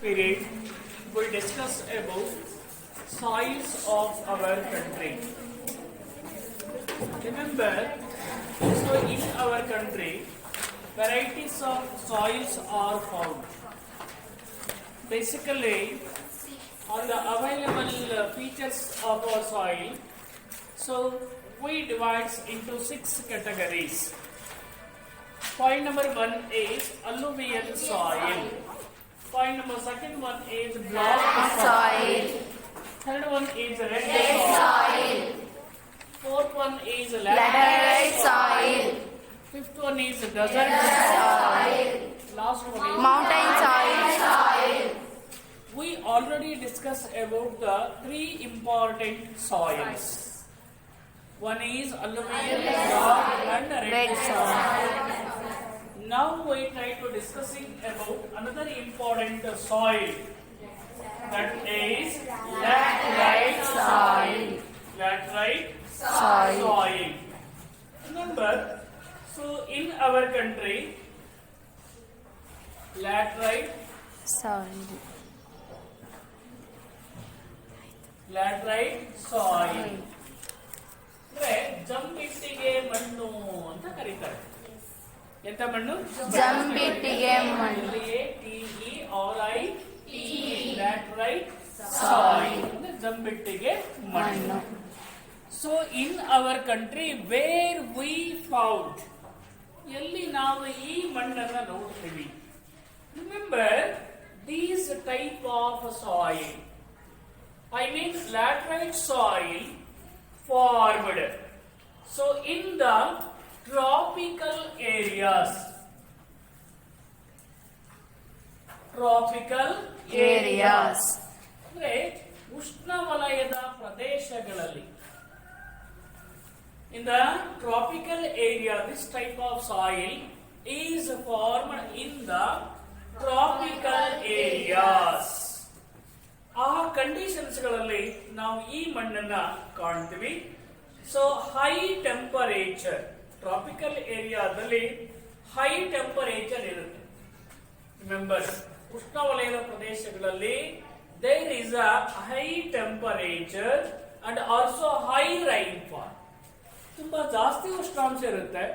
period, we discuss about soils of our country. Remember, so in our country, varieties of soils are found. Basically, on the available features of our soil, so we divide into 6 categories. Point number 1 is alluvial soil. Point number second one is black soil. Third one is red soil. Fourth one is Laterite soil. Fifth one is desert Soil. Last one is Mountain soil. We already discussed about the 3 important soils. One is alluvial, black and red soil. Now we try to discussing about another important soil, that is laterite Soil. Laterite Soil. soil. Remember, so in our country, laterite Soil. soil ಅಂದ್ರೆ ಜಂಬಿಟ್ಟಿಗೆ ಮಣ್ಣು ಅಂತ ಕರೀತಾರೆ. ಎಂತ ಮಣ್ಣು? ಜಂಬಿಟ್ಟಿಗೆ ಮಣ್ಣು. Laterite soil ಅಂದ್ರೆ ಜಂಬಿಟ್ಟಿಗೆ ಮಣ್ಣು. So in our country where we found, ಎಲ್ಲಿ ನಾವು ಈ ಮಣ್ಣನ್ನ ನೋಡ್ತೀವಿ. Remember these type of soil, I mean laterite soil formed. So in the tropical areas. ಅಂದ್ರೆ ಉಷ್ಣವಲಯದ ಪ್ರದೇಶಗಳಲ್ಲಿ. In the tropical area, this type of soil is formed in the tropical areas. ಆ conditions ಗಳಲ್ಲಿ ನಾವು ಈ ಮಣ್ಣನ್ನ ಕಾಣ್ತೀವಿ. ಸೊ ಹೈ ಟೆಂಪರೇಚರ್, ಟ್ರಾಪಿಕಲ್ ಏರಿಯಾದಲ್ಲಿ ಹೈ ಟೆಂಪರೇಚರ್ ಇರುತ್ತೆ. ರಿಮೆಂಬರ್, ಉಷ್ಣವಲಯದ ಪ್ರದೇಶಗಳಲ್ಲಿ there is a high temperature and also high rainfall. ತುಂಬಾ ಜಾಸ್ತಿ ಉಷ್ಣಾಂಶ ಇರುತ್ತೆ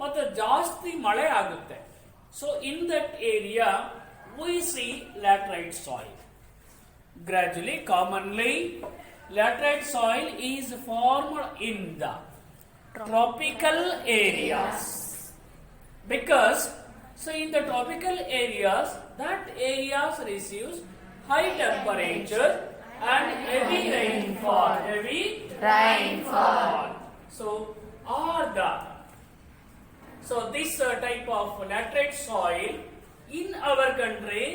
ಮತ್ತು ಜಾಸ್ತಿ ಮಳೆ ಆಗುತ್ತೆ. So in that area we see laterite soil. Gradually, commonly, laterite soil is formed in the tropical areas. Because, so in the tropical areas, that areas receives high temperature and heavy rainfall. So, this type of laterite soil in our country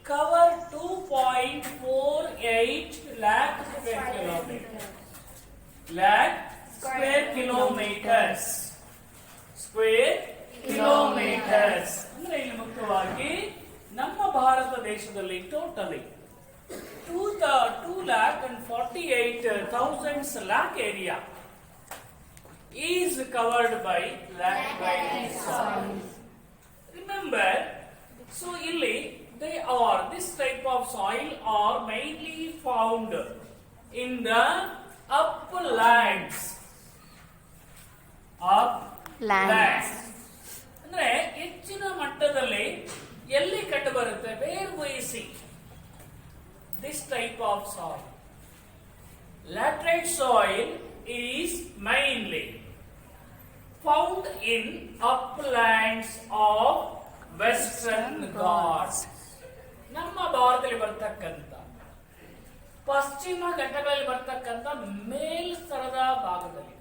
cover 2.48 lakh square kilometers. Square kilometers. ಅಂದ್ರೆ ಇಲ್ಲಿ ಮುಖ್ಯವಾಗಿ ನಮ್ಮ ಭಾರತ ದೇಶದಲ್ಲಿ totally 2,48,000 lakh area is covered by laterite soil. Remember, so ಇಲ್ಲಿ this type of soil are mainly found in the uplands. ಅಂದ್ರೆ ಹೆಚ್ಚಿನ ಮಟ್ಟದಲ್ಲಿ ಎಲ್ಲಿ ಕಂಡು ಬರುತ್ತೆ? Where we see this type of soil. Laterite soil is mainly found in uplands of Western Ghats. ನಮ್ಮ ಭಾರತದಲ್ಲಿ ಬರ್ತಕ್ಕಂಥ ಪಶ್ಚಿಮ ಘಟ್ಟಗಳಲ್ಲಿ ಬರ್ತಕ್ಕಂಥ ಮೇಲ್ಸ್ತರದ ಭಾಗದಲ್ಲಿ,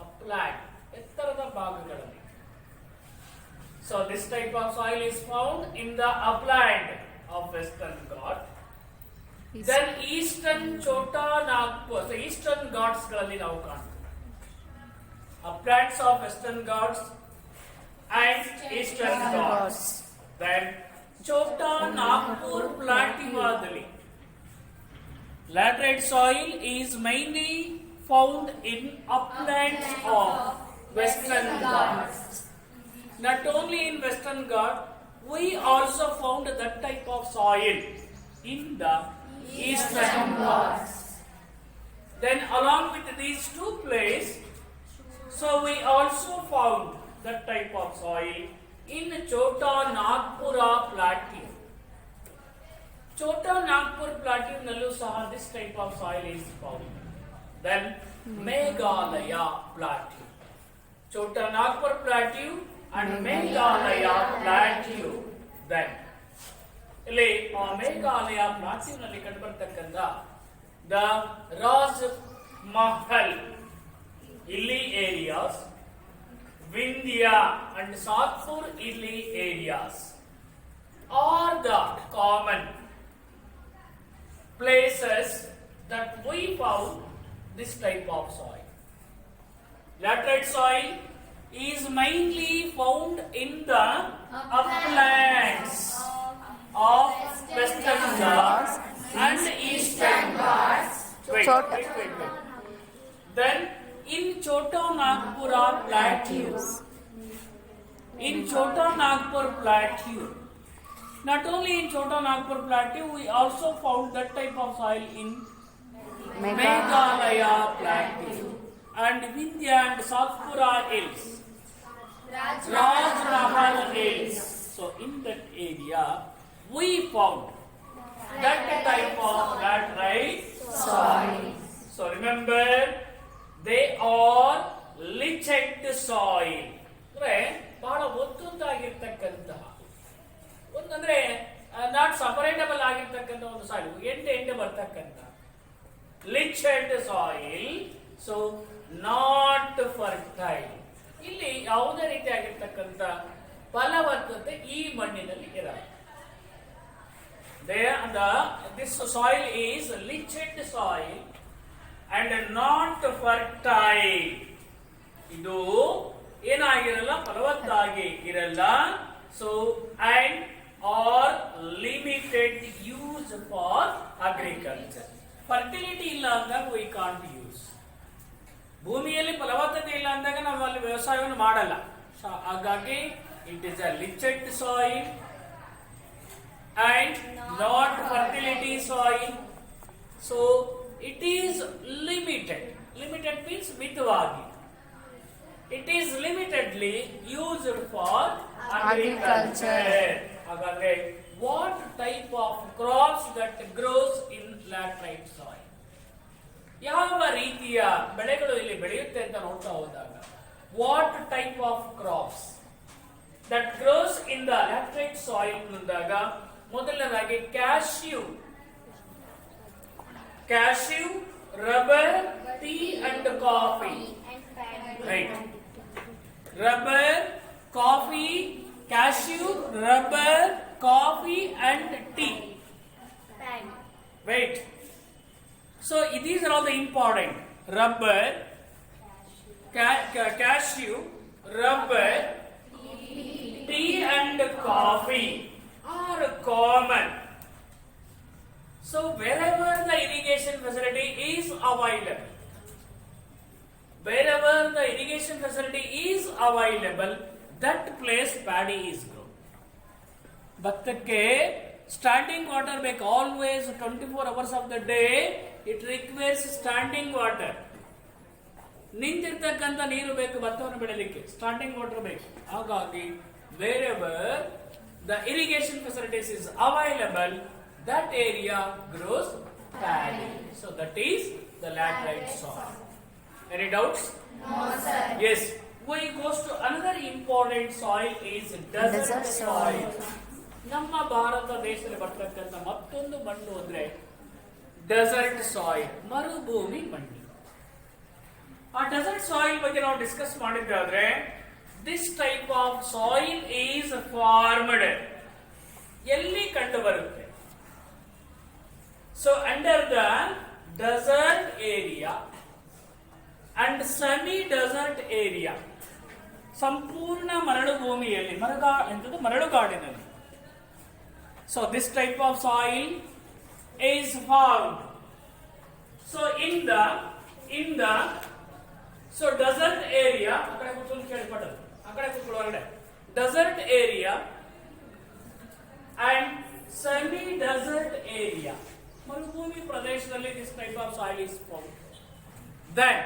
ಅಪ್ಲ್ಯಾಂಡ್ ಎತ್ತರದ ಭಾಗಗಳಲ್ಲಿ. So this type of soil is found in the upland of Western Ghat. Then Eastern Chota Nagpur, Eastern Ghats ಗಳಲ್ಲಿ ನಾವು ಕಾಣ್ತೀವಿ. Uplands of Western Ghats and Eastern Ghats. Then Chota Nagpur Plateau. Laterite soil is mainly found in uplands of Western Ghats. Not only in Western Ghats, we also found that type of soil in the eastern Ghats. Then along with these two places, so we also found that type of soil in Chota Nagpura plateau. Chota Nagpur plateau nallu saha this type of soil is found. Then Meghalaya plateau. Chota Nagpur plateau and Meghalaya plateau. Then ಇಲ್ಲಿ Meghalaya ಪ್ಲಾಟ್ಯೂನಲ್ಲಿ ಕಂಡುಬರ್ತಕ್ಕಂಥ the Raj Mahal ಇಲ್ಲಿ areas, Vindhya and Satpura ಇಲ್ಲಿ areas are the common places that we found this type of soil. Laterite soil is mainly found in the uplands of Western Ghats and Eastern Ghats. Wait. Then in Chota Nagpura plateau, not only in Chota Nagpur plateau, we also found that type of soil in Meghalaya plateau and Vindhya and Satpura hills, Raj Mahal hills. So in that area, we found that type of laterite soil. So remember, they are lichened soil. ಬಹಳ ಒತ್ತುದ್ದಾಗಿರ್ತಕ್ಕಂತಹ ಒಂದಂದ್ರೆ not ಸಪರೇಟಬಲ್ ಆಗಿರ್ತಕ್ಕಂಥ ಒಂದು soil, ಎಂಟೆ ಬರ್ತಕ್ಕಂಥ ಲಿಚೆಡ್ soil. So not fertile. ಇಲ್ಲಿ ಯಾವುದೇ ರೀತಿಯಾಗಿರ್ತಕ್ಕಂಥ ಫಲವತ್ತತೆ ಈ ಮಣ್ಣಿನಲ್ಲಿ ಇರಲ್ಲ. This soil is lichened soil and not fertile. ಇದು ಏನಾಗಿರಲ್ಲ, ಫಲವತ್ತಾಗಿ ಇರಲ್ಲ. So and or limited use for agriculture. Fertility ಇಲ್ಲ ಅಂದಾಗ we can't use. ಭೂಮಿಯಲ್ಲಿ ಫಲವತ್ತತೆ ಇಲ್ಲ ಅಂದಾಗ ನಾವು ಅಲ್ಲಿ ವ್ಯವಸಾಯವನ್ನು ಮಾಡಲ್ಲ. ಹಾಗಾಗಿ it is a lichened soil and not fertility soil. So it is limited. Limited means ಮಿತವಾಗಿ. It is limitedly used for agriculture. ಹಾಗಾದ್ರೆ what type of crops that grows in laterite soil? ಯಾವ ರೀತಿಯ ಬೆಳೆಗಳು ಇಲ್ಲಿ ಬೆಳೆಯುತ್ತೆ ಅಂತ ನೋಡ್ತಾ ಹೋದಾಗ what type of crops that grows in the laterite soil ಅಂದಾಗ ಮೊದಲನೇದಾಗಿ cashew, rubber, tea and coffee. Right. Rubber, coffee, cashew, rubber, coffee and tea. Wait. So these are all the important. Rubber, cashew, rubber, tea and coffee are common. So wherever the irrigation facility is available, that place paddy is grown. ಭತ್ತಕ್ಕೆ standing water ಬೇಕು, always 24 hours of the day it requires standing water. ನಿಂತಿರ್ತಕ್ಕಂಥ ನೀರು ಬೇಕು ಭತ್ತವನ್ನು ಬೆಳೆಯಲಿಕ್ಕೆ, standing water ಬೇಕು. ಹಾಗಾಗಿ wherever the irrigation facilities is available, that area grows paddy. So that is the laterite soil. Any doubts? No, sir. Yes. We goes to another important soil is desert soil. ನಮ್ಮ ಭಾರತ ದೇಶದಲ್ಲಿ ಬರ್ತಕ್ಕಂಥ ಮತ್ತೊಂದು ಮಣ್ಣು ಅಂದ್ರೆ dessert soil, ಮರುಭೂಮಿ ಮಣ್ಣು. ಆ dessert soil ಬಗ್ಗೆ ನಾವು ಡಿಸ್ಕಸ್ ಮಾಡಿದ್ದಾದ್ರೆ this type of soil is formed ಎಲ್ಲಿ ಕಂಡು ಬರುತ್ತೆ? So under the desert area and semi desert area, ಸಂಪೂರ್ಣ ಮರಳು ಭೂಮಿಯಲ್ಲಿ, ಮರಳುಗಾಡಿನಲ್ಲಿ. So this type of soil is found. So in the so desert area, desert area and semi desert area, ಮರುಭೂಮಿ ಪ್ರದೇಶದಲ್ಲಿ this type of soil is found. Then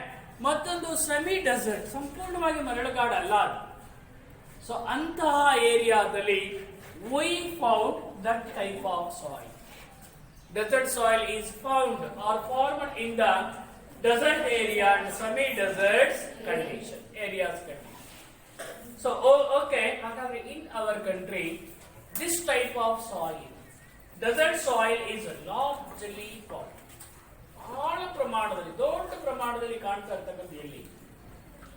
ಮತ್ತೊಂದು semi desert, ಸಂಪೂರ್ಣವಾಗಿ ಮರಳುಗಾಡಲ್ಲ ಅದು. ಸೊ ಅಂತಹ ಏರಿಯಾದಲ್ಲಿ we found that type of soil. Desert soil is found or formed in the desert area and semi-desert condition areas condition. So okay, in our country, this type of soil, desert soil, is largely found. ಬಹಳ ಪ್ರಮಾಣದಲ್ಲಿ, ದೊಡ್ಡ ಪ್ರಮಾಣದಲ್ಲಿ ಕಾಣ್ತಾ ಇರ್ತಕ್ಕಂಥ ಎಲ್ಲಿ,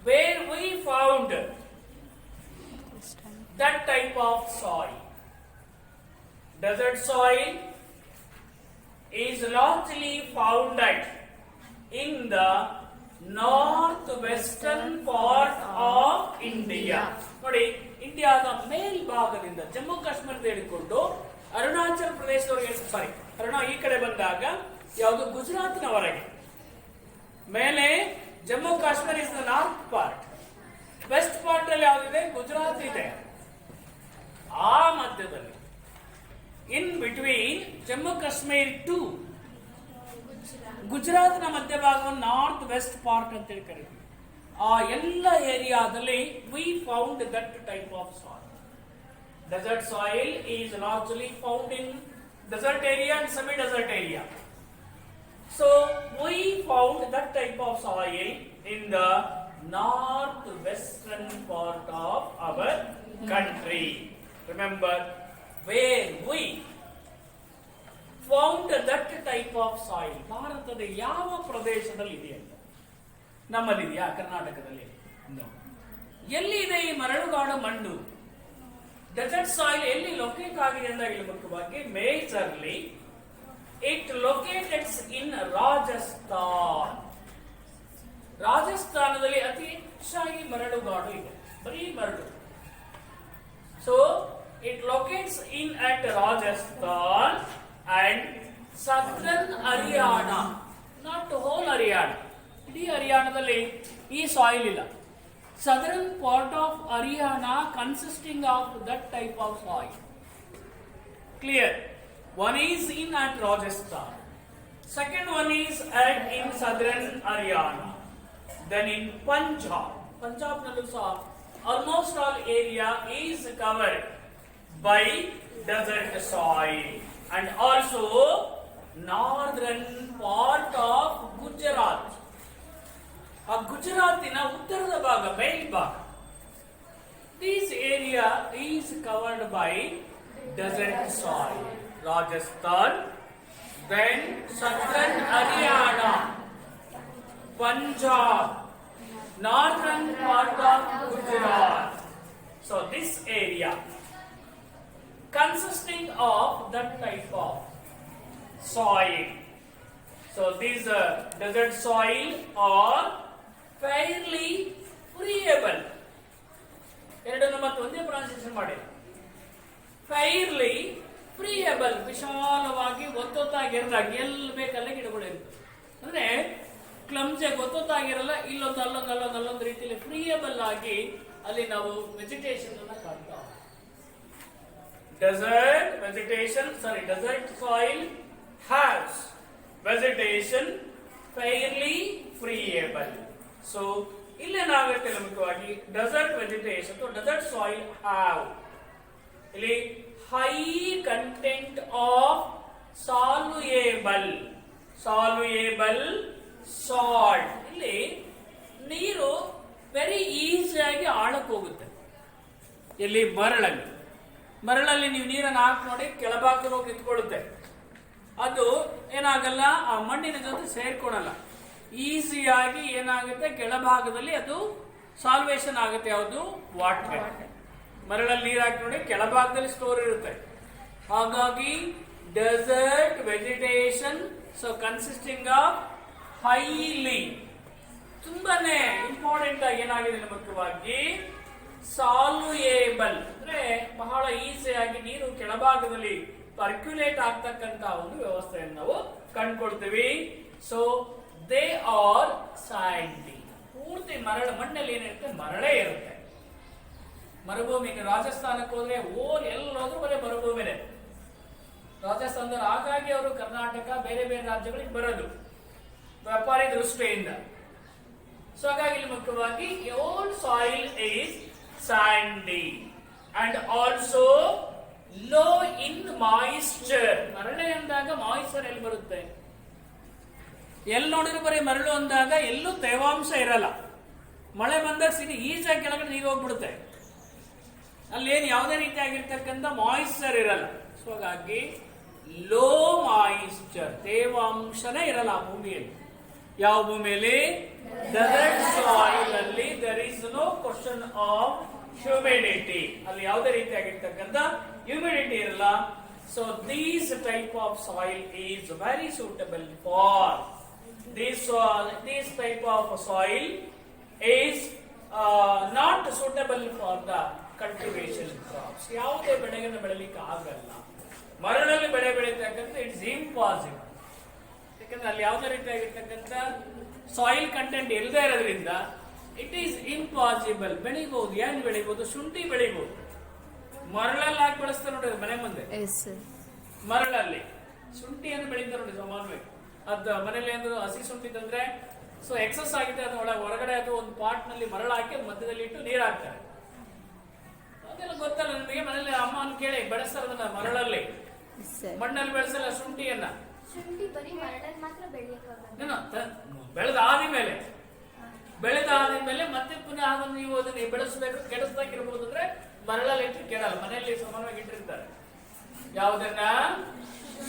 where we found that type of soil. Desert soil is largely found in the northwestern part of India. ನೋಡಿ, ಇಂಡಿಯಾದ ಮೇಲ್ಭಾಗದಿಂದ ಜಮ್ಮು ಕಾಶ್ಮೀರದ ಹಿಡಿಕೊಂಡು ಅರುಣಾಚಲ ಪ್ರದೇಶದವರೆಗೆ, ಈ ಕಡೆ ಬಂದಾಗ ಯಾವುದು ಗುಜರಾತ್ನವರೆಗೆ, ಮೇಲೆ Jammu Kashmir is the north part, west part ಅಲ್ಲಿ ಯಾವ್ದಿದೆ, ಗುಜರಾತ್ ಇದೆ. ಆ ಮಧ್ಯದಲ್ಲಿ in between Jammu Kashmir to Gujarat ನ ಮಧ್ಯಭಾಗವನ್ನು ನಾರ್ತ್ ವೆಸ್ಟ್ ಪಾರ್ಟ್ ಅಂತ ಹೇಳಿ ಕರೀತೀವಿ. ಆ ಎಲ್ಲ ಏರಿಯಾದಲ್ಲಿ we found that type of soil. Desert soil is largely found in desert area and semi desert area. So we found that type of soil in the northwestern part of our country. Remember, where we found that type of soil. ಭಾರತದ ಯಾವ ಪ್ರದೇಶದಲ್ಲಿ ಇದೆ ಅಂತ, ನಮ್ಮಲ್ಲಿದೆಯಾ ಕರ್ನಾಟಕದಲ್ಲಿ? ಎಲ್ಲಿ ಇದೆ ಈ ಮರಳುಗಾಡು ಮಣ್ಣು? ಡೆಸರ್ಟ್ ಸಾಯಿಲ್ ಎಲ್ಲಿ ಲೊಕೇಟ್ ಆಗಿದೆ ಅಂದಾಗ ಇಲ್ಲಿ ಮುಖ್ಯವಾಗಿ majorly it located in Rajasthan. ರಾಜಸ್ಥಾನದಲ್ಲಿ ಅತಿ ಹೆಚ್ಚಾಗಿ ಮರಳುಗಾಡು ಇದೆ, ಬರೀ ಮರಳು. So it locates in at Rajasthan and southern Haryana, not whole Haryana, ಇಡೀ ಹರಿಯಾಣದಲ್ಲಿ ಈ ಸಾಯಿಲ್ ಇಲ್ಲ. Southern part of Haryana consisting of that type of soil. Clear? One is in at Rajasthan, second one is at in southern Haryana. Then in Punjab, ನಲ್ಲೂ ಸಹ almost all area is covered by desert soil, and also northern part of Gujarat. ಆ ಗುಜರಾತಿನ ಉತ್ತರದ ಭಾಗ, ಮೇಲ್ಭಾಗ, this area is covered by desert soil. Rajasthan, then southern Haryana, Punjab, northern part of Gujarat. So this area consisting of that type of soil. So these desert soil are fairly friable. ಎರಡನ್ನು ಮತ್ತೆ ಒಂದೇ pronunciation ಮಾಡಿ. fairly friable, ವಿಶಾಲವಾಗಿ ಒತ್ತೊತ್ತಾಗಿರದಾಗ ಎಲ್ಲಿ ಬೇಕಲ್ಲೇ ಗಿಡಗಳು ಇರುತ್ತೆ. ಅಂದ್ರೆ ಕ್ಲಮ್ಜಾಗಿ ಒತ್ತೊತ್ತಾಗಿರಲ್ಲ, ಇಲ್ಲೊಂದು ಅಲ್ಲೊಂದು ರೀತಿಯಲ್ಲಿ ಫ್ರೀಯಬಲ್ ಆಗಿ ಅಲ್ಲಿ ನಾವು ವೆಜಿಟೇಷನ್ ಅನ್ನ ಕಾಣ್ತಾ. Desert soil has vegetation fairly friable. So ಇಲ್ಲೇನಾಗುತ್ತೆ ಮುಖ್ಯವಾಗಿ desert vegetation, desert soil have ಇಲ್ಲಿ high content of soluble salt. ಇಲ್ಲಿ ನೀರು ವೆರಿ ಈಸಿಯಾಗಿ ಆಳಕ್ಕೆ ಹೋಗುತ್ತೆ. ಇಲ್ಲಿ ಮರಳಲ್ಲಿ ನೀವು ನೀರನ್ನು ಹಾಕಿ ನೋಡಿ, ಕೆಳಭಾಗದಲ್ಲಿ ಹೋಗಿ ನಿಂತ್ಕೊಳ್ಳುತ್ತೆ. ಅದು ಏನಾಗಲ್ಲ, ಆ ಮಣ್ಣಿನ ಜೊತೆ ಸೇರ್ಕೊಳಲ್ಲ. ಈಸಿಯಾಗಿ ಏನಾಗುತ್ತೆ, ಕೆಳಭಾಗದಲ್ಲಿ ಅದು ಸಾಲ್ವೇಷನ್ ಆಗುತ್ತೆ. ಯಾವುದು? ವಾಟರ್. ಮರಳಲ್ಲಿ ನೀರು ಹಾಕಿ ನೋಡಿ, ಕೆಳಭಾಗದಲ್ಲಿ ಸ್ಟೋರ್ ಇರುತ್ತೆ. ಹಾಗಾಗಿ desert vegetation, so consisting of highly, ತುಂಬಾನೇ ಇಂಪಾರ್ಟೆಂಟ್ ಆಗಿ ಏನಾಗಿದೆ ಮುಖ್ಯವಾಗಿ ಸಾಲ್ಯುಯೇಬಲ್, ಅಂದ್ರೆ ಬಹಳ ಈಸಿಯಾಗಿ ನೀರು ಕೆಳಭಾಗದಲ್ಲಿ ಪರ್ಕ್ಯುಲೇಟ್ ಆಗ್ತಕ್ಕಂತ ಒಂದು ವ್ಯವಸ್ಥೆಯನ್ನು ನಾವು ಕಂಡುಕೊಳ್ತೀವಿ. So they are sandy. ಪೂರ್ತಿ ಮಣ್ಣಲ್ಲಿ ಏನಿರುತ್ತೆ, ಮರಳೇ ಇರುತ್ತೆ. ಮರುಭೂಮಿ, ರಾಜಸ್ಥಾನಕ್ಕೆ ಹೋದ್ರೆ ಎಲ್ಲೋದ್ರೂ ಬರೀ ಮರುಭೂಮಿನೇ. ರಾಜಸ್ಥಾನದವರು ಹಾಗಾಗಿ ಅವರು ಕರ್ನಾಟಕ ಬೇರೆ ಬೇರೆ ರಾಜ್ಯಗಳಿಗೆ ಬರೋದು ವ್ಯಾಪಾರಿ ದೃಷ್ಟಿಯಿಂದ. ಸೊ ಹಾಗಾಗಿ ಇಲ್ಲಿ ಮುಖ್ಯವಾಗಿ old soil is sandy and also low in moisture. ಮರಳೆ ಅಂದಾಗ ಮಾಯಿಶ್ಚರ್ ಎಲ್ಲಿ ಬರುತ್ತೆ? ಎಲ್ಲಿ ನೋಡಿದ್ರು ಬರೀ ಮರಳು ಅಂದಾಗ ಎಲ್ಲೂ ತೇವಾಂಶ ಇರಲ್ಲ. ಮಳೆ ಬಂದಾಗ ಸಿಡಿ ಈಜಾಗಿ ಕೆಳಗಡೆ ನೀರು ಹೋಗ್ಬಿಡುತ್ತೆ. ಅಲ್ಲಿ ಏನು ಯಾವುದೇ ರೀತಿಯಾಗಿರ್ತಕ್ಕಂಥ ಮಾಯಿಶ್ಚರ್ ಇರಲ್ಲ. ಸೊ ಹಾಗಾಗಿ ಲೋ ಮಾಯಿಶ್ಚರ್, ತೇವಾಂಶನೇ ಇರಲ್ಲ ಆ ಭೂಮಿಯಲ್ಲಿ. ಯಾವ ಭೂಮಿಯಲ್ಲಿ? ಡೆಸರ್ಟ್ ಸಾಯಿಲ್ ಅಲ್ಲಿ there is no question of humidity. ಅಲ್ಲಿ ಯಾವುದೇ ರೀತಿಯಾಗಿರ್ತಕ್ಕಂಥ ಹ್ಯೂಮಿಡಿಟಿ ಇರಲ್ಲ. So these type of soil is very suitable for this type of soil is not suitable for the cultivation crops. ಯಾವುದೇ ಬೆಳೆಗಳನ್ನು ಬೆಳೆಯಲಿಕ್ಕೆ ಆಗಲ್ಲ. ಮರಳಲ್ಲಿ ಬೆಳೆ ಬೆಳೀತಕ್ಕಂಥ ಇಟ್ಸ್ ಇಂಪಾಸಿಬಲ್. ಯಾಕಂದ್ರೆ ಅಲ್ಲಿ ಯಾವುದೇ ರೀತಿಯಾಗಿರ್ತಕ್ಕಂಥ ಸಾಯಿಲ್ ಕಂಟೆಂಟ್ ಇಲ್ಲದೆ ಇರೋದ್ರಿಂದ ಇಟ್ ಈಸ್ ಇಂಪಾಸಿಬಲ್. ಬೆಳಿಬಹುದು. ಏನು ಬೆಳಿಬಹುದು? ಶುಂಠಿ ಬೆಳಿಬಹುದು. ಮರಳಲ್ಲಿ ಹಾಕಿ ಬೆಳೆಸ್ತಾರೆ ನೋಡಿ ಮನೆ ಮುಂದೆ. ಮರಳಲ್ಲಿ ಶುಂಠಿಯನ್ನು ಬೆಳೀತಾರೆ ನೋಡಿ ಸಾಮಾನ್ಯವಾಗಿ. ಅದು ಮನೇಲಿ ಏನಾದ್ರು ಹಸಿ ಶುಂಠಿ ತಂದ್ರೆ ಸೊ ಎಕ್ಸಸ್ ಆಗಿದೆ ಅದು ಹೊರಗಡೆ ಅದು ಒಂದು ಪಾಟ್ ನಲ್ಲಿ ಮರಳು ಹಾಕಿ ಮಧ್ಯದಲ್ಲಿ ಇಟ್ಟು ನೀರು ಹಾಕ್ತಾರೆ. ಅದೆಲ್ಲ ಗೊತ್ತಲ್ಲ ನಿಮಗೆ. ಮನೇಲಿ ಅಮ್ಮನ ಕೇಳಿ ಬೆಳೆಸ್ತಾರೆ ಅದನ್ನ ಮರಳಲ್ಲಿ, ಮಣ್ಣಲ್ಲಿ ಬೆಳೆಸಲ್ಲ ಶುಂಠಿಯನ್ನ. ಬೆಳೆದಾದ್ಮೇಲೆ ಮತ್ತೆ ಪುನಃ ಅದನ್ನು ನೀವು ಅದನ್ನ ಬೆಳೆಸಬೇಕು. ಕೆಡಿಸ್ದಾಗಿರ್ಬೋದು ಅಂದ್ರೆ ಮರಳಲ್ಲಿ ಇಟ್ಟು ಕೆಡಲ್ಲ. ಮನೆಯಲ್ಲಿ ಸಮಾನವಾಗಿ ಇಟ್ಟಿರ್ತಾರೆ. ಯಾವುದನ್ನ?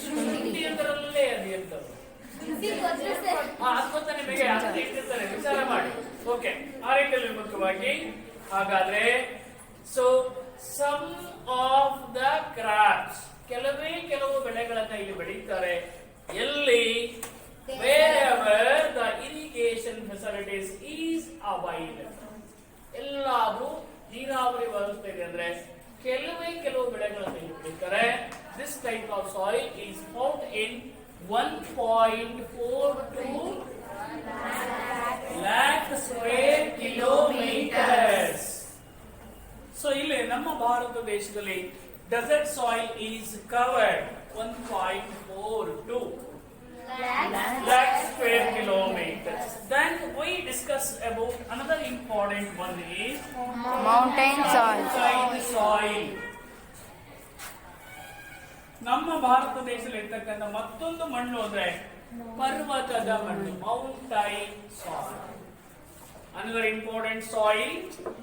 ಶುಂಠಿ ಅಂದ್ರಲ್ಲೇ ಅದು ಎಂತದ್ದು ನಿಮಗೆ ಇಟ್ಟಿರ್ತಾರೆ. ವಿಚಾರ ಮಾಡಿ. ಓಕೆ, ಆ ರೀತಿಯಲ್ಲಿ ಮುಖ್ಯವಾಗಿ ಹಾಗಾದ್ರೆ so some of the crops, ಕೆಲವು ಬೆಳೆಗಳನ್ನ ಇಲ್ಲಿ ಬೆಳೀತಾರೆ. ಎಲ್ಲಿ? wherever the irrigation facilities is available. ಎಲ್ಲಾದ್ರೂ ನೀರಾವರಿ ವ್ಯವಸ್ಥೆ ಇದೆ ಅಂದ್ರೆ ಕೆಲವು ಬೆಳೆಗಳನ್ನು ಇಲ್ಲಿ ಬೆಳೀತಾರೆ. This type of soil is found in 1.42 lakh square kilometers. So ಇಲ್ಲಿ ನಮ್ಮ ಭಾರತ ದೇಶದಲ್ಲಿ desert soil is covered 1.42 lakh square kilometers. Then we discuss about another important one is mountain soil. ನಮ್ಮ ಭಾರತ ದೇಶದಲ್ಲಿ ಇರ್ತಕ್ಕಂಥ ಮತ್ತೊಂದು ಮಣ್ಣು ಅಂದ್ರೆ ಪರ್ವತದ ಮಣ್ಣು, mountain soil. Another important soil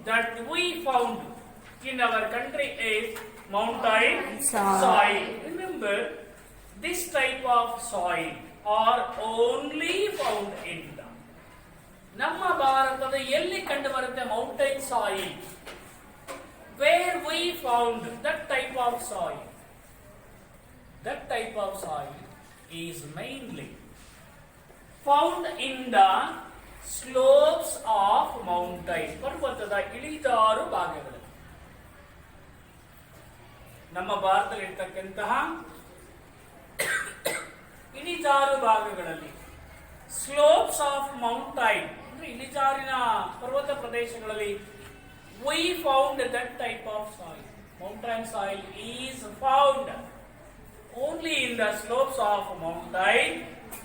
that we found in our country is mountain soil. Remember, this type of soil are only found in the ನಮ್ಮ ಭಾರತದ ಎಲ್ಲಿ ಕಂಡು ಬರುತ್ತೆ mountain soil? Where we found that type of soil? That type of soil is mainly found in the slopes of mountain. ಪರ್ವತದ ಇಳಿಜಾರು ಭಾಗಗಳಲ್ಲಿ. ನಮ್ಮ ಭಾರತದಲ್ಲಿ ಇರ್ತಕ್ಕಂತಹ ಇಳಿಜಾರು ಭಾಗಗಳಲ್ಲಿ ಸ್ಲೋಪ್ಸ್ ಆಫ್ ಮೌಂಟೈನ್ ಅಂದ್ರೆ ಇಳಿಜಾರಿನ ಪರ್ವತ ಪ್ರದೇಶಗಳಲ್ಲಿ we found that type of soil. Mountain soil is found only in the slopes of mountain,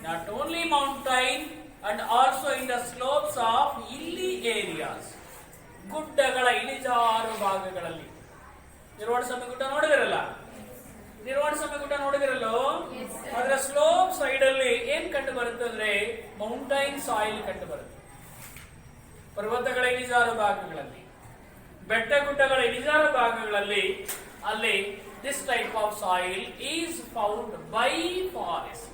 not only mountain and also in the slopes of hilly areas. ಗುಡ್ಡಗಳ ಇಳಿಜಾರು ಭಾಗಗಳಲ್ಲಿ. ನಿರ್ವಾಣಸ್ವಾಮಿ ಗುಡ್ಡ ನೋಡಿದಿರಲ್ಲ? ನಿರ್ವಾಣಸ್ವಾಮಿ ಗುಡ್ಡ ನೋಡಿದಿರಲ್ಲೋ? ಅದರ ಸ್ಲೋಪ್ ಸೈಡ್ ಅಲ್ಲಿ ಏನ್ ಕಂಡು ಬರುತ್ತೆ ಅಂದ್ರೆ ಮೌಂಟೈನ್ ಸಾಯಿಲ್ ಕಂಡು ಬರುತ್ತೆ. ಪರ್ವತಗಳ ಇಳಿಜಾರು ಭಾಗಗಳಲ್ಲಿ, ಬೆಟ್ಟ ಗುಡ್ಡಗಳ ಇಳಿಜಾರು ಭಾಗಗಳಲ್ಲಿ ಅಲ್ಲಿ this type of soil is found by forest.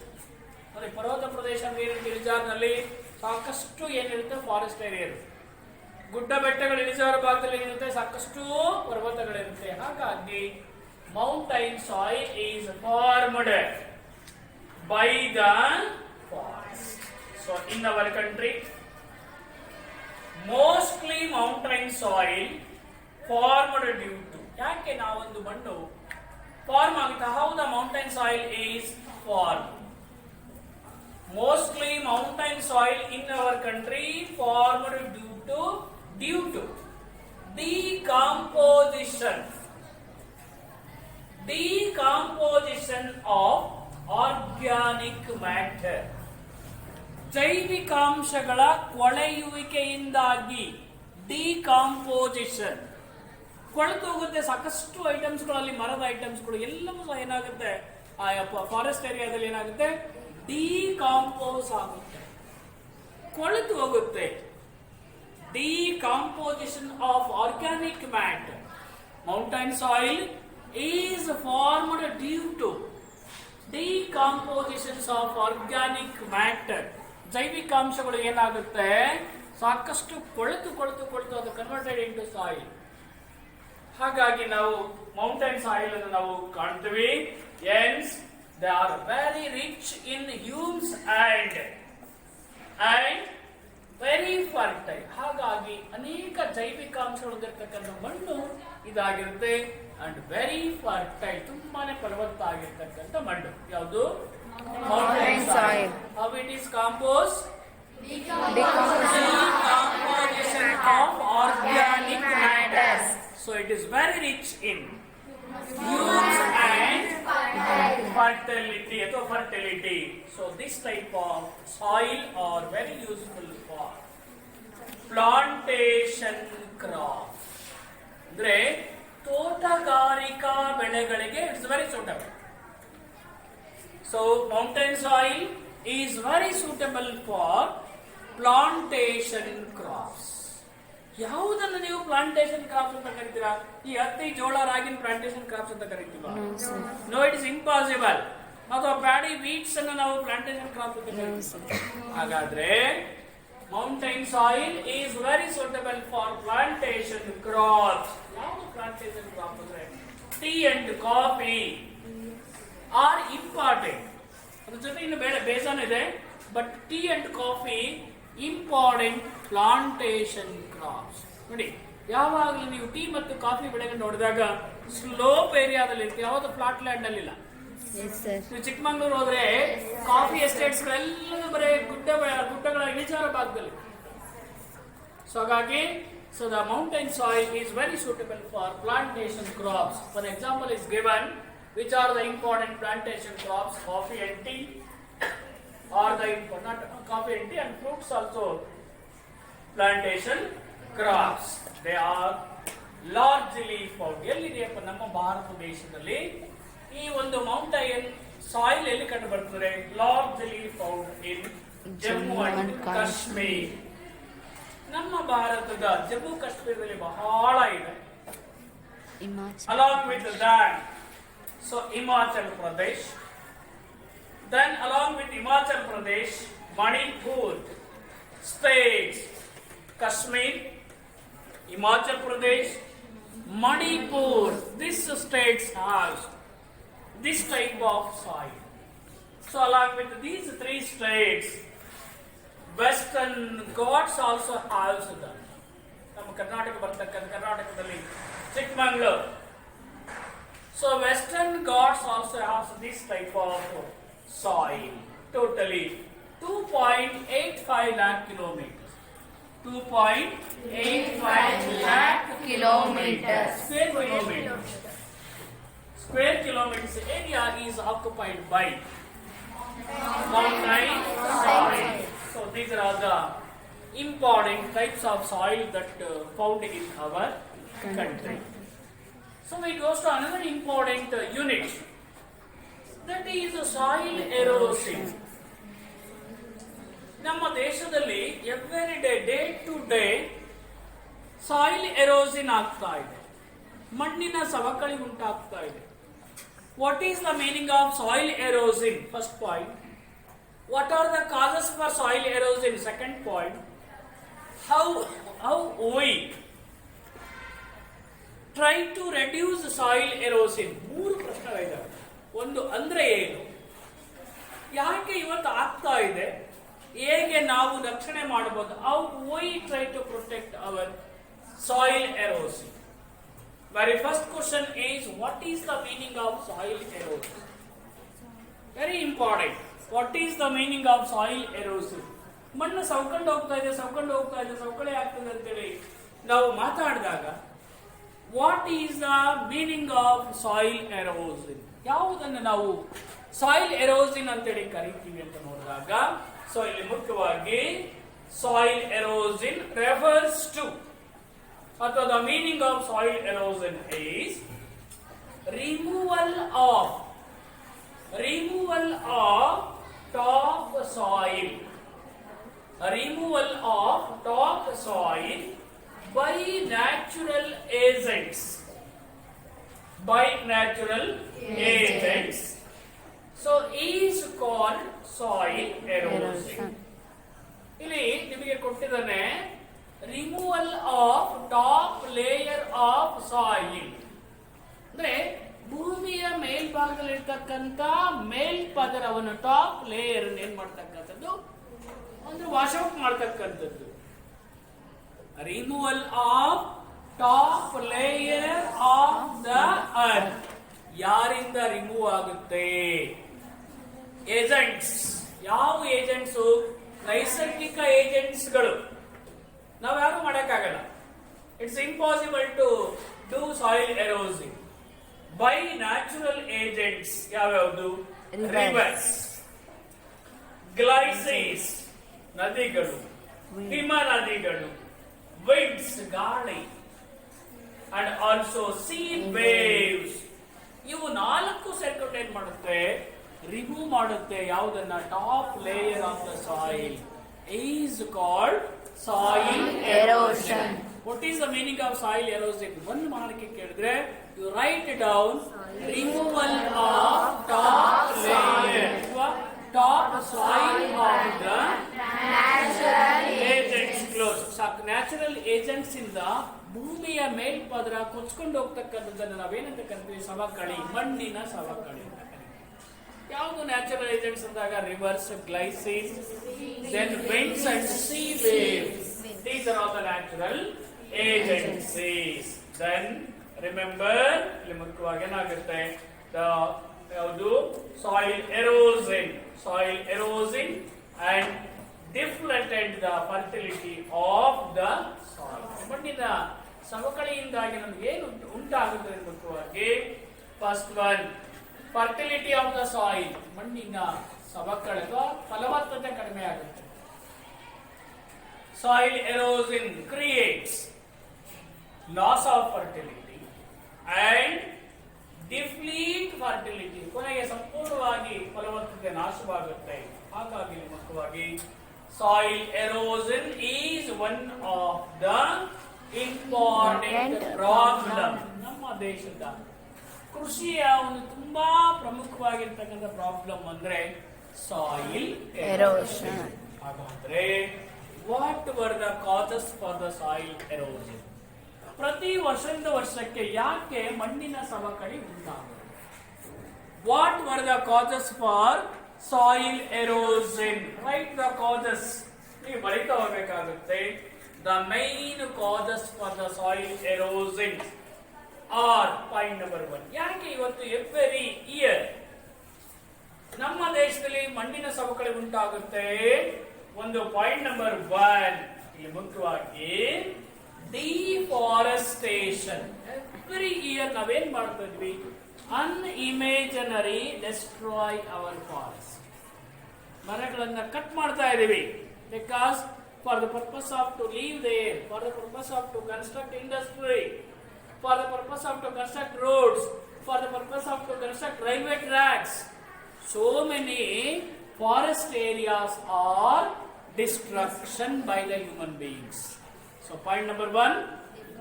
ಅಂದ್ರೆ ಪರ್ವತ ಪ್ರದೇಶ ಅಂದ್ರೆ ಇಳಿಜಾರಿನಲ್ಲಿ ಸಾಕಷ್ಟು ಏನಿರುತ್ತೆ ಫಾರೆಸ್ಟ್ ಏರಿಯಾ ಇರುತ್ತೆ. ಗುಡ್ಡ ಬೆಟ್ಟಗಳ ಇಳಿಜಾರು ಭಾಗದಲ್ಲಿ ಏನಿರುತ್ತೆ ಸಾಕಷ್ಟು ಪರ್ವತಗಳಿರುತ್ತೆ. ಹಾಗಾಗಿ mountain soil is formed by the forest. So in our country mostly mountain soil formed due to. ಯಾಕೆ ನಾವೊಂದು ಮಣ್ಣು ಫಾರ್ಮ್ ಆಗುತ್ತೆ? How the mountain soil is form? Mostly mountain soil in our country formed due to decomposition. Decomposition of organic matter. ಜೈವಿಕಾಂಶಗಳ ಕೊಳೆಯುವಿಕೆಯಿಂದಾಗಿ decomposition ಕೊಳೆತು ಹೋಗುತ್ತೆ. ಸಾಕಷ್ಟು ಐಟಮ್ಸ್ಗಳಲ್ಲಿ ಮರದ ಐಟಮ್ಸ್ಗಳು ಎಲ್ಲವೂ ಸಹ ಏನಾಗುತ್ತೆ, ಫಾರೆಸ್ಟ್ ಏರಿಯಾದಲ್ಲಿ ಏನಾಗುತ್ತೆ, ಡಿಕಾಂಪೋಸ್ ಆಗುತ್ತೆ, ಕೊಳೆತು ಹೋಗುತ್ತೆ. Decomposition of organic matter. Mountain soil is formed due to decompositions of organic matter. ಜೈವಿಕಾಂಶಗಳು ಏನಾಗುತ್ತೆ, ಸಾಕಷ್ಟು ಕೊಳೆತು ಕೊಳೆತು ಕೊಳೆತು ಅದು ಕನ್ವರ್ಟೆಡ್ ಇಂಟು ಸಾಯಿಲ್. ಹಾಗಾಗಿ ನಾವು ಮೌಂಟೈನ್ ಸಾಯಿಲ್ ಅನ್ನು ನಾವು ಕಾಣ್ತೀವಿ. Hence they are very rich in humus and very fertile. ಹಾಗಾಗಿ ಅನೇಕ ಜೈವಿಕಾಂಶಗಳು ಹೊಂದಿರತಕ್ಕಂಥ ಮಣ್ಣು ಇದಾಗಿರುತ್ತೆ. ಅಂಡ್ ವೆರಿ ಫರ್ಟೈಲ್, ತುಂಬಾನೇ ಫಲವತ್ತ ಆಗಿರ್ತಕ್ಕಂಥ ಮಣ್ಣು ಯಾವುದು, mountain soil. How it is compost, decomposition of organic matters. So it is very rich in humus and fertility. So this type of soil are very useful for plantation crops. ಅಂದ್ರೆ ತೋಟಗಾರಿಕಾ ಬೆಳೆಗಳಿಗೆ it's very suitable. So mountain soil is very suitable for plantation crops. ಯಾವುದನ್ನು ನೀವು plantation crops ಅಂತ ಕರಿತೀರಾ? ಈ ಹತ್ತಿ, ಜೋಳ, ರಾಗಿನ ಪ್ಲಾಂಟೇಶನ್ ಕ್ರಾಪ್ಸ್ ಅಂತ ಕರಿತೀವಾ? No, it is impossible. ಅಥವಾ ಪ್ಯಾಡಿ, ವೀಟ್ಸ್ ಅನ್ನು ನಾವು ಪ್ಲಾಂಟೇಶನ್ ಕ್ರಾಪ್ಸ್ ಅಂತ ಕರಿತೀವಿ. ಹಾಗಾದ್ರೆ mountain soil is very suitable for plantation crops. ಯಾವುದು ಪ್ಲಾಂಟೇಶನ್ ಕ್ರಾಪ್ ಅಂದ್ರೆ tea and coffee are important. ಅದ್ರ ಜೊತೆ ಇನ್ನು ಬೇಜಾನ್ ಇದೆ, but tea and coffee important plantation crops. ನೋಡಿ, ಯಾವಾಗಲೂ ನೀವು ಟೀ ಮತ್ತು ಕಾಫಿ ಬೆಳೆಗಳನ್ನ ನೋಡಿದಾಗ ಸ್ಲೋಪ್ ಏರಿಯಾದಲ್ಲಿ ಇರುತ್ತೆ, ಯಾವುದು ಫ್ಲಾಟ್ ಲ್ಯಾಂಡ್ ಅಲ್ಲಿ ಇಲ್ಲ. ನೀವು ಚಿಕ್ಕಮಂಗ್ಳೂರು ಹೋದ್ರೆ ಕಾಫಿ ಎಸ್ಟೇಟ್ಸ್ ಗಳೆಲ್ಲ ಬರೀ ಗುಡ್ಡಗಳ ಇಳಿಜಾರ ಭಾಗದಲ್ಲಿ. ಸೊ ಹಾಗಾಗಿ so the mountain soil is very suitable for plantation crops. For example is given, which are the important plantation crops, coffee and tea. Or the not coffee and tea and fruits also plantation crops. They are largely found. ಎಲ್ಲಿದೆಯಪ್ಪ ನಮ್ಮ ಭಾರತ ದೇಶದಲ್ಲಿ ಈ ಒಂದು mountain soil ಎಲ್ಲಿ ಕಂಡು ಬರ್ತದೆ? Largely found in Jammu and Kashmir. ನಮ್ಮ ಭಾರತದ ಜಮ್ಮು ಕಾಶ್ಮೀರದಲ್ಲಿ ಬಹಳ ಇದೆ. Along with that, so Himachal Pradesh. Then along with Himachal Pradesh, Manipur states, Kashmir, Himachal Pradesh, Manipur, these states have this type of soil. So along with these three states, Western Ghats also has them. ನಮ್ಮ ಕರ್ನಾಟಕ ಬರ್ತಕ್ಕಂಥ ಕರ್ನಾಟಕದಲ್ಲಿ Chikmagalur. So Western Ghats also has this type of soil. Totally 2.85 lakh kilometers. 2.85 lakh kilometers. Square kilometers area is occupied by mountain soil. So these are the important types of soil that found in our country. So we go to another important unit, that is soil erosion. ನಮ್ಮ ದೇಶದಲ್ಲಿ every day to day soil erosion ಆಗ್ತಾ ಇದೆ, ಮಣ್ಣಿನ ಸವಕಳಿ ಉಂಟಾಗ್ತಾ ಇದೆ. What is the meaning of soil erosion? First point. What are the causes for soil erosion? Second point. How we try to reduce soil erosion? ಮೂರು ಪ್ರಶ್ನೆಗಳಿದ್ದಾವೆ. ಒಂದು ಅಂದ್ರೆ ಏನು, ಯಾಕೆ ಇವತ್ತು ಆಗ್ತಾ ಇದೆ, ಹೇಗೆ ನಾವು ರಕ್ಷಣೆ ಮಾಡಬಹುದು? How we try to protect our soil erosion? Very first question is, what is the meaning of soil erosion? Very important. What is the meaning of soil erosion? ಮಣ್ಣು ಸವಕೊಂಡು ಹೋಗ್ತಾ ಇದೆ, ಸವಕಳಿ ಆಗ್ತದೆ ಅಂತೇಳಿ ನಾವು ಮಾತಾಡಿದಾಗ what is the meaning of soil erosion? ಯಾವುದನ್ನು ನಾವು ಸಾಯಿಲ್ ಎರೋಸಿನ್ ಅಂತೇಳಿ ಕರಿತೀವಿ ಅಂತ ನೋಡಿದಾಗ, ಸೊ ಇಲ್ಲಿ ಮುಖ್ಯವಾಗಿ ಸಾಯಿಲ್ ಎರೋಸಿನ್ ರೆಫರ್ಸ್ ಟು, ಅಥವಾ the meaning of soil erosion is removal of top soil, removal of top soil by natural agents, so is called soil erosion. ಇಲ್ಲಿ ನಿಮಗೆ ಕೊಟ್ಟಿದ್ದಾನೆ removal of top layer of soil, ಅಂದ್ರೆ ಭೂಮಿಯ ಮೇಲ್ಭಾಗದಲ್ಲಿರ್ತಕ್ಕಂಥ ಮೇಲ್ಪದರವನ್ನು, top layer ಏನ್ ಮಾಡ್ತಕ್ಕಂಥದ್ದು ಅಂದ್ರೆ ವಾಶ್ ಔಟ್ ಮಾಡ್ತಕ್ಕಂಥದ್ದು. Removal of top layer of the earth. ಯಾರಿಂದ ರಿಮೂವ್ ಆಗುತ್ತೆ? ಏಜೆಂಟ್ಸ್. ಯಾವ ಏಜೆಂಟ್ಸ್? ನೈಸರ್ಗಿಕ ಏಜೆಂಟ್ಸ್ಗಳು. ನಾವ್ಯಾರು ಮಾಡಕ್ಕಾಗಲ್ಲ. It's impossible to do soil eroding by natural agents. ಯಾವ್ಯಾವುದು? ರಿವರ್ಸ್, ಗ್ಲೈಸಿಸ್ ನದಿಗಳು, ಹಿಮ ನದಿಗಳು, ವಿಂಡ್ಸ್ ಗಾಳಿ, ಅಂಡ್ ಆಲ್ಸೋ ಸೀ ವೇವ್ಸ್. ಇವು ನಾಲ್ಕು ಸೆಕ್ಯುಟ್ ಏನ್ ಮಾಡುತ್ತೆ? ರಿಮೂವ್ ಮಾಡುತ್ತೆ. ಯಾವುದನ್ನ? Top layer of the soil is called soil erosion. What is the meaning of soil erosion? ಒಂದು ಮಾಡಕ್ಕೆ ಕೇಳಿದ್ರೆ you write down removal of top layer, top soil of the natural agents. Close. ಸಾಕು. Natural agents ಇಂದ ಭೂಮಿಯ ಮೇಲ್ಪದರ ಕೊಚ್ಕೊಂಡು ಹೋಗ್ತಕ್ಕಂಥದ್ದನ್ನು ನಾವೇನಂತ ಕರಿತೀವಿ? ಸವಕಳಿ, ಮಣ್ಣಿನ ಸವಕಳಿ ಅಂತ ಕರಿತೀವಿ. ಯಾವುದು ನ್ಯಾಚುರಲ್ ಏಜೆಂಟ್ಸ್ ಅಂದಾಗ? Rivers, glaciers, then winds and sea waves. These are all the natural agencies. Then remember, ಇಲ್ಲಿ ಮುಖ್ಯವಾಗಿ ಏನಾಗುತ್ತೆ? ಯಾವುದು? Soil erosion. Soil erosion and deflated the fertility of the soil. ಮಣ್ಣಿನ ಸವಕಳಿಯಿಂದಾಗಿ ನಮಗೆ ಏನು ಉಂಟಾಗುತ್ತೆ? ಮುಖ್ಯವಾಗಿ first one, fertility of the soil. ಮಣ್ಣಿನ ಸವಕಳಿ ಅಥವಾ ಫಲವತ್ತತೆ ಕಡಿಮೆ ಆಗುತ್ತೆ. Soil erosion creates loss of fertility and deplete fertility. ಕೊನೆಗೆ ಸಂಪೂರ್ಣವಾಗಿ ಫಲವತ್ತತೆ ನಾಶವಾಗುತ್ತೆ. ಹಾಗಾಗಿ ಮುಖ್ಯವಾಗಿ soil erosion is one of the important problem. ನಮ್ಮ ದೇಶದ ಕೃಷಿಯ ಒಂದು ತುಂಬಾ ಪ್ರಮುಖವಾಗಿರ್ತಕ್ಕಂಥ ಪ್ರಾಬ್ಲಮ್ ಅಂದ್ರೆ ಸಾಯಿಲ್ ಎರೋಷನ್. ಹಾಗಾದ್ರೆ what were the causes for the soil erosion? ಪ್ರತಿ ವರ್ಷದಿಂದ ವರ್ಷಕ್ಕೆ ಯಾಕೆ ಮಣ್ಣಿನ ಸವಕಳಿ ಉಂಟಾಗುತ್ತೆ? What were the causes for soil erosion? Write the causes. ನೀವು ಬರೀತಾ ಹೋಗಬೇಕಾಗುತ್ತೆ. The main causes for the soil erosion are point number 1. ಯಾಕೆ ಇವತ್ತು ಎವ್ರಿ ಇಯರ್ ನಮ್ಮ ದೇಶದಲ್ಲಿ ಮಣ್ಣಿನ ಸವಕಳಿ ಉಂಟಾಗುತ್ತೆ? ಒಂದು ಪಾಯಿಂಟ್ ನಂಬರ್ 1 ಇಲ್ಲಿ ಮುಖ್ಯವಾಗಿ ಡಿಫಾರೆಸ್ಟೇಷನ್. ಎವ್ರಿ ಇಯರ್ ನಾವೇನ್ ಮಾಡ್ತಾ ಇದ್ವಿ? Unimaginary destroy our forest. ಮರಗಳನ್ನ ಕಟ್ ಮಾಡ್ತಾ ಇದೀವಿ. Because for the purpose of to leave there, for the purpose of to construct industry, for the purpose of to construct roads, for the purpose of to construct railway tracks. So many forest areas are destruction by the human beings. So point number 1,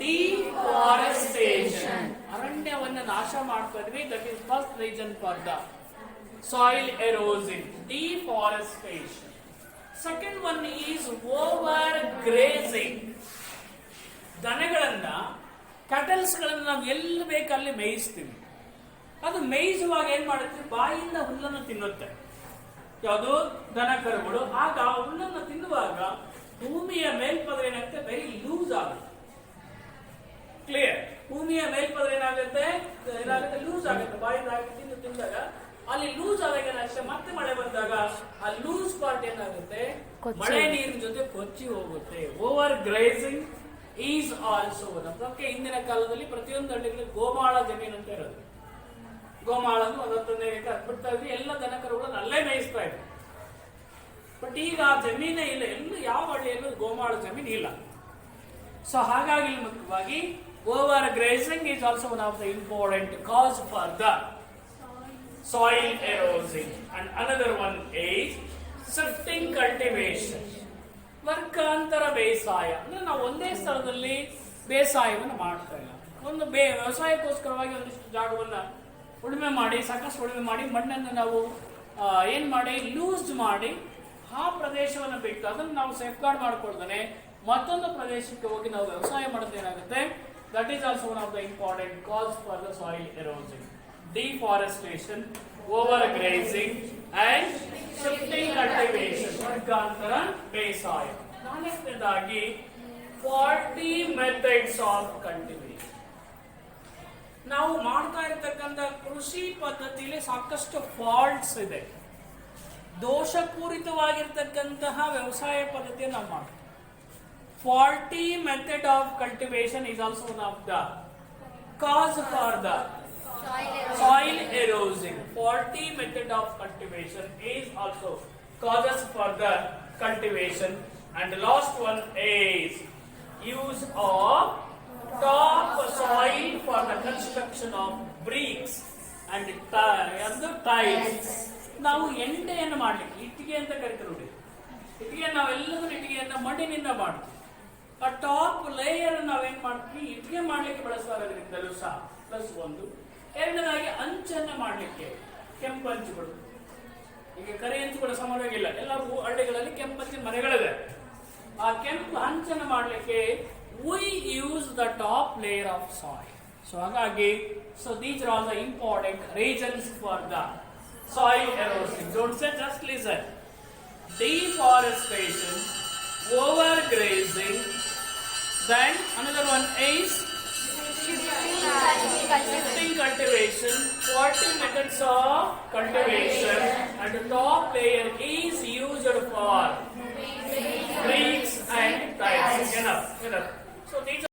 deforestation. ಅರಣ್ಯವನ್ನು ನಾಶ ಮಾಡ್ತಾ ಇದ್ವಿ. That is first reason for the soil erosion, deforestation. Second one is overgrazing. ದನಗಳನ್ನ, cattles ಗಳನ್ನ ನಾವು ಎಲ್ಲಿ ಬೇಕಲ್ಲಿ ಮೇಯಿಸ್ತೀವಿ. ಅದು ಮೇಯಿಸುವಾಗ ಏನ್ ಮಾಡುತ್ತೆ? ಬಾಯಿಂದ ಹುಲ್ಲನ್ನು ತಿನ್ನುತ್ತೆ. ಯಾವುದು? ದನ ಕರುಗಳು. ಆಗ ಹುಲ್ಲನ್ನು ತಿನ್ನುವಾಗ ಭೂಮಿಯ ಮೇಲ್ಪದರ ಏನಾಗುತ್ತೆ? ವೆರಿ ಲೂಸ್ ಆಗುತ್ತೆ. ಕ್ಲಿಯರ್? ಭೂಮಿಯ ಮೇಲ್ಪದರ ಏನಾಗುತ್ತೆ? ಲೂಸ್ ಆಗುತ್ತೆ. ಬಾಯಿಂದ ತಿಂದಾಗ ಅಲ್ಲಿ ಲೂಸ್ ಆದಾಗ ಏನಾಗುತ್ತೆ? ಮತ್ತೆ ಮಳೆ ಬಂದಾಗ ಆ ಲೂಸ್ ಪಾರ್ಟ್ ಏನಾಗುತ್ತೆ? ಮಳೆ ನೀರಿನ ಜೊತೆ ಕೊಚ್ಚಿ ಹೋಗುತ್ತೆ. Over grazing is also one of. ಅದಕ್ಕೆ ಹಿಂದಿನ ಕಾಲದಲ್ಲಿ ಪ್ರತಿಯೊಂದು ಹಳ್ಳಿಗಳಲ್ಲಿ ಗೋಮಾಳ ಜಮೀನು ಅಂತ ಇರೋದು. ಗೋಮಾಳ ಒಂದೊಂದೇ ಬಿಡ್ತಾ ಇದ್ವಿ, ಎಲ್ಲ ದನಕರುಗಳನ್ನು ಅಲ್ಲೇ ಮೇಯಿಸ್ತಾ ಇದ್ವಿ. ಬಟ್ ಈಗ ಆ ಜಮೀನೇ ಇಲ್ಲ, ಎಲ್ಲ ಯಾವ ಹಳ್ಳಿಯಲ್ಲೂ ಗೋಮಾಳ ಜಮೀನು ಇಲ್ಲ. ಸೊ ಹಾಗಾಗಿ ಮುಖ್ಯವಾಗಿ overgrazing is also one of the important cause for the soil eroding. And another one is shifting cultivation, ವರ್ಗಾಂತರ ಬೇಸಾಯ. ಅಂದ್ರೆ ನಾವು ಒಂದೇ ಸ್ಥಳದಲ್ಲಿ ಬೇಸಾಯವನ್ನು ಮಾಡ್ತಾ ಇಲ್ಲ. ಒಂದು ವ್ಯವಸಾಯಕ್ಕೋಸ್ಕರವಾಗಿ ಒಂದಿಷ್ಟು ಜಾಗವನ್ನ ಉಳುಮೆ ಮಾಡಿ, ಸಾಕಷ್ಟು ಉಳುಮೆ ಮಾಡಿ, ಮಣ್ಣನ್ನು ನಾವು ಏನ್ ಮಾಡಿ ಲೂಸ್ ಮಾಡಿ ಆ ಪ್ರದೇಶವನ್ನು ಬಿಟ್ಟು ಅದನ್ನು ನಾವು ಸೇಫ್ ಗಾರ್ಡ್ ಮಾಡ್ಕೊಳ್ತಾನೆ ಮತ್ತೊಂದು ಪ್ರದೇಶಕ್ಕೆ ಹೋಗಿ ನಾವು ವ್ಯವಸಾಯ ಮಾಡೋದು ಏನಾಗುತ್ತೆ. That is also one of the important cause for the soil eroding. Deforestation, overgrazing and shifting cultivation, ವರ್ಗಾಂತರ ಬೇಸಾಯ. ನಾಲ್ಕನೇದಾಗಿ ಫಾಲ್ಟಿ ಮೆಥಡ್ಸ್ ಆಫ್ ಕಲ್ಟಿವೇಶನ್. ನಾವು ಮಾಡ್ತಾ ಇರತಕ್ಕಂಥ ಕೃಷಿ ಪದ್ಧತಿಯಲ್ಲಿ ಸಾಕಷ್ಟು ಫಾಲ್ಟ್ಸ್ ಇದೆ. ದೋಷಪೂರಿತವಾಗಿರ್ತಕ್ಕಂತಹ ವ್ಯವಸಾಯ ಪದ್ಧತಿಯನ್ನು ನಾವು ಮಾಡ್ತೀವಿ. Faulty method of cultivation is also one of the cos for the soil erosion. Faulty method of cultivation is also causes for the cultivation. And the last one is use of topsoil for the construction of bricks and tiles. ನಾವು ಎಂಡೆಯನ್ನು ಮಾಡಲಿಕ್ಕೆ ಇಟ್ಟಿಗೆ ಅಂತ ಕರಿತೀವಿ ನೋಡಿ. ಇಟ್ಟಿಗೆ ನಾವೆಲ್ಲರೂ ಇಟ್ಟಿಗೆಯನ್ನ ಮಣ್ಣಿನಿಂದ ಮಾಡ್ತೀವಿ. ಆ ಟಾಪ್ ಲೇಯರ್ ನಾವೇನ್ ಮಾಡ್ತೀವಿ ಇಟ್ಟಿಗೆ ಮಾಡ್ಲಿಕ್ಕೆ ಬಳಸೋದ್ರಿಂದಲೂ ಸಹ ಪ್ಲಸ್ ಒಂದು. ಎರಡನೇದಾಗಿ ಅಂಚನ್ನ ಮಾಡಲಿಕ್ಕೆ ಕೆಂಪು ಹಂಚುಗಳು. ಈಗ ಕರಿ ಹಂಚುಗಳು ಸಾಮಾನ್ಯವಾಗಿಲ್ಲ, ಎಲ್ಲರೂ ಹಳ್ಳಿಗಳಲ್ಲಿ ಕೆಂಪು ಹಂಚಿನ ಮನೆಗಳಿದೆ. ಆ ಕೆಂಪು ಹಂಚನ್ನು ಮಾಡಲಿಕ್ಕೆ we use the top layer of soil. So ಹಾಗಾಗಿ these are all the important reasons for the soil erosion. Don't say, just listen. Deforestation, overgrazing, then another one is shifting cultivation, faulty methods of cultivation, and the top layer is used for